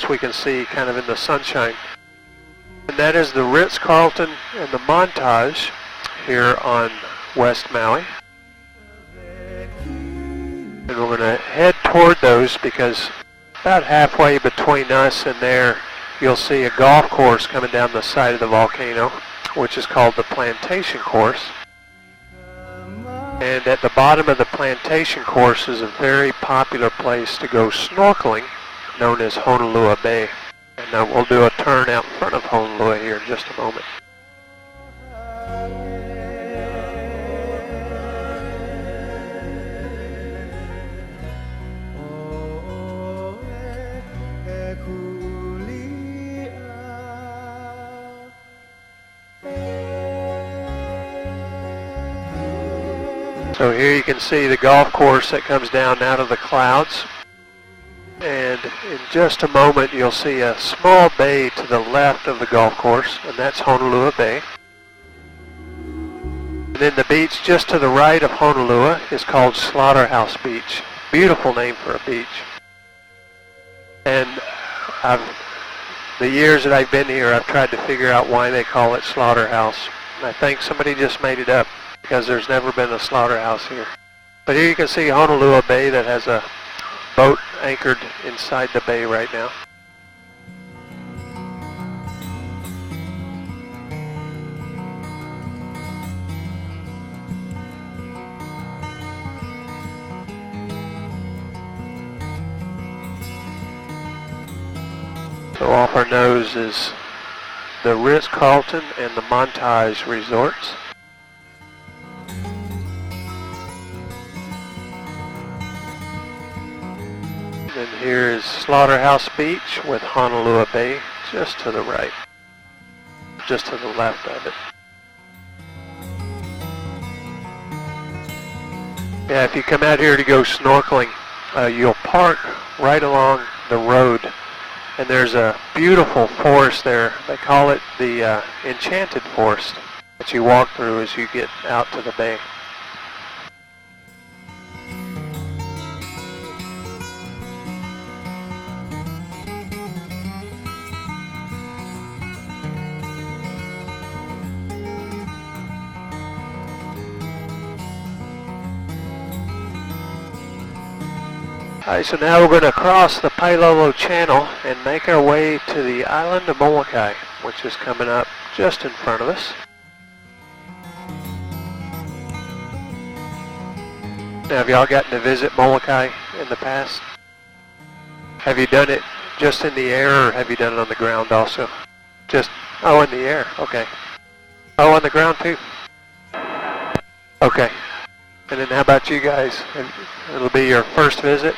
we can see kind of in the sunshine. And that is the Ritz-Carlton and the Montage here on West Maui. And we're going to head toward those because about halfway between us and there, you'll see a golf course coming down the side of the volcano, which is called the Plantation Course. And at the bottom of the Plantation Course is a very popular place to go snorkeling, known as Honolua Bay. And we'll do a turn out in front of Honolua here in just a moment. So here you can see the golf course that comes down out of the clouds. And in just a moment you'll see a small bay to the left of the golf course, and that's Honolua Bay. And then the beach just to the right of Honolua is called Slaughterhouse Beach. Beautiful name for a beach. And the years that I've been here, I've tried to figure out why they call it Slaughterhouse. And I think somebody just made it up, because there's never been a slaughterhouse here. But here you can see Honolua Bay that has a boat anchored inside the bay right now. So off our nose is the Ritz-Carlton and the Montage resorts. And here is Slaughterhouse Beach with Honolua Bay just to the right, just to the left of it. Yeah, if you come out here to go snorkeling, you'll park right along the road, and there's a beautiful forest there. They call it the Enchanted Forest that you walk through as you get out to the bay. Alright, so now we're going to cross the Pailolo Channel and make our way to the island of Molokai, which is coming up just in front of us. Now, have y'all gotten to visit Molokai in the past? Have you done it just in the air, or have you done it on the ground also? Just, oh, in the air, okay. Oh, on the ground too? Okay. And then how about you guys? It'll be your first visit?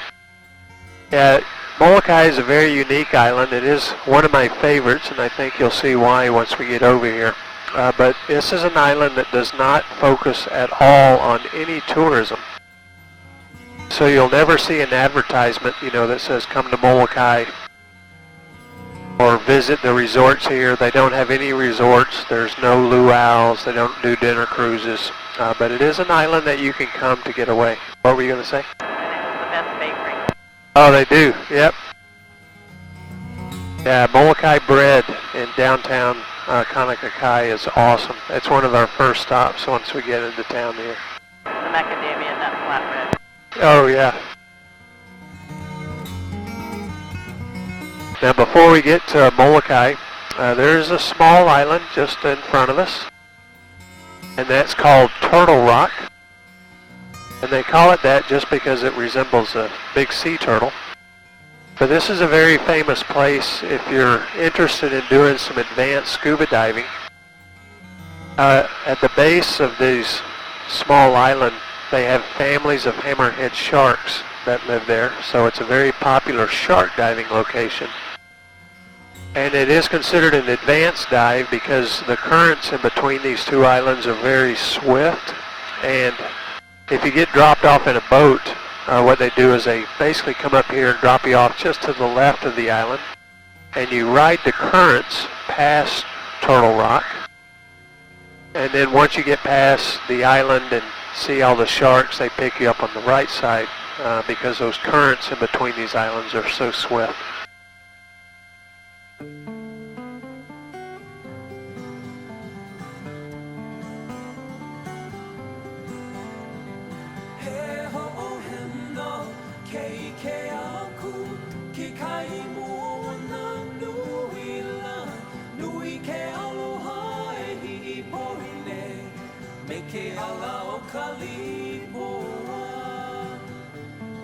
Yeah, Molokai is a very unique island. It is one of my favorites, and I think you'll see why once we get over here. But this is an island that does not focus at all on any tourism. So you'll never see an advertisement, that says come to Molokai or visit the resorts here. They don't have any resorts. There's no luau's. They don't do dinner cruises. But it is an island that you can come to get away. What were you going to say? The best bakery. Oh, they do. Yep. Yeah, Molokai bread in downtown Kanakakai is awesome. It's one of our first stops once we get into town here. The macadamia nut flatbread. Oh, yeah. Now, before we get to Molokai, there's a small island just in front of us, and that's called Turtle Rock. And they call it that just because it resembles a big sea turtle. But this is a very famous place if you're interested in doing some advanced scuba diving. At the base of these small island, they have families of hammerhead sharks that live there. So it's a very popular shark diving location. And it is considered an advanced dive because the currents in between these two islands are very swift. And if you get dropped off in a boat, what they do is they basically come up here and drop you off just to the left of the island. And you ride the currents past Turtle Rock. And then once you get past the island and see all the sharks, they pick you up on the right side because those currents in between these islands are so swift.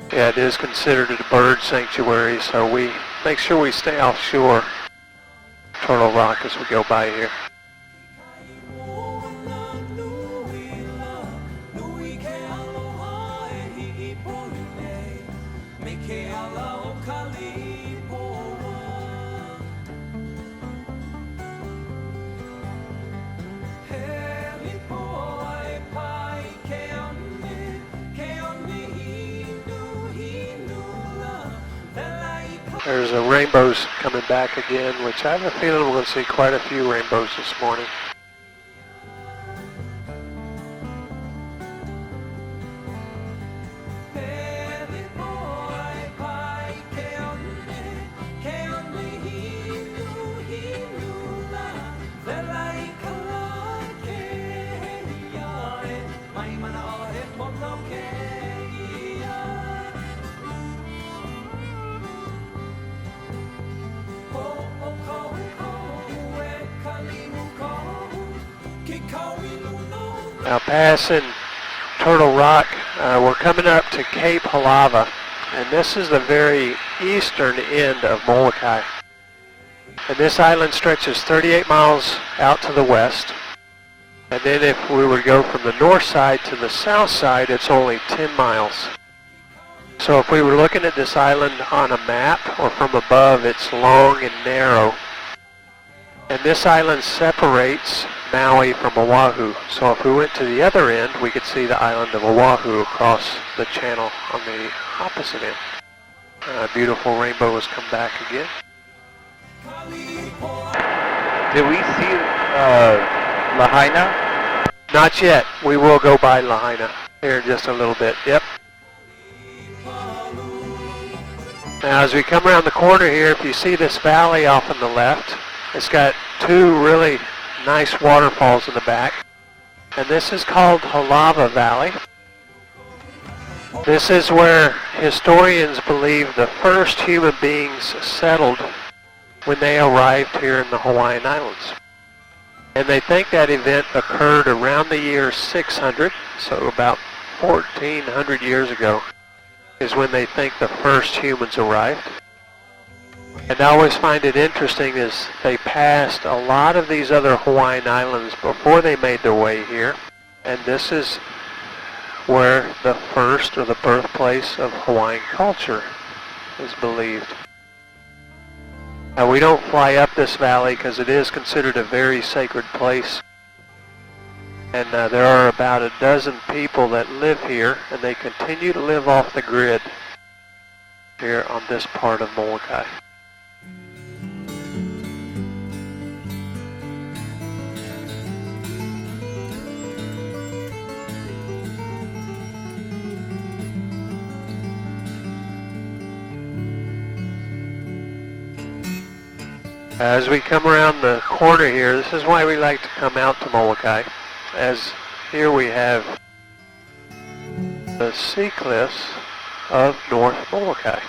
Yeah, it is considered a bird sanctuary, so we make sure we stay offshore Turtle Rock as we go by here. There's a rainbows coming back again, which I have a feeling we're going to see quite a few rainbows this morning. Now passing Turtle Rock, we're coming up to Cape Halava, and this is the very eastern end of Molokai. And this island stretches 38 miles out to the west, and then if we were to go from the north side to the south side, it's only 10 miles. So if we were looking at this island on a map or from above, it's long and narrow. And this island separates Maui from Oahu. So if we went to the other end, we could see the island of Oahu across the channel on the opposite end. A beautiful rainbow has come back again. Did we see Lahaina? Not yet. We will go by Lahaina here in just a little bit. Yep. Now as we come around the corner here, if you see this valley off on the left, it's got two really nice waterfalls in the back. And this is called Halava Valley. This is where historians believe the first human beings settled when they arrived here in the Hawaiian Islands. And they think that event occurred around the year 600, so about 1400 years ago is when they think the first humans arrived. And I always find it interesting is they passed a lot of these other Hawaiian islands before they made their way here. And this is where the first or the birthplace of Hawaiian culture is believed. Now we don't fly up this valley because it is considered a very sacred place. And there are about a dozen people that live here, and they continue to live off the grid here on this part of Molokai. As we come around the corner here, this is why we like to come out to Molokai, as here we have the sea cliffs of North Molokai.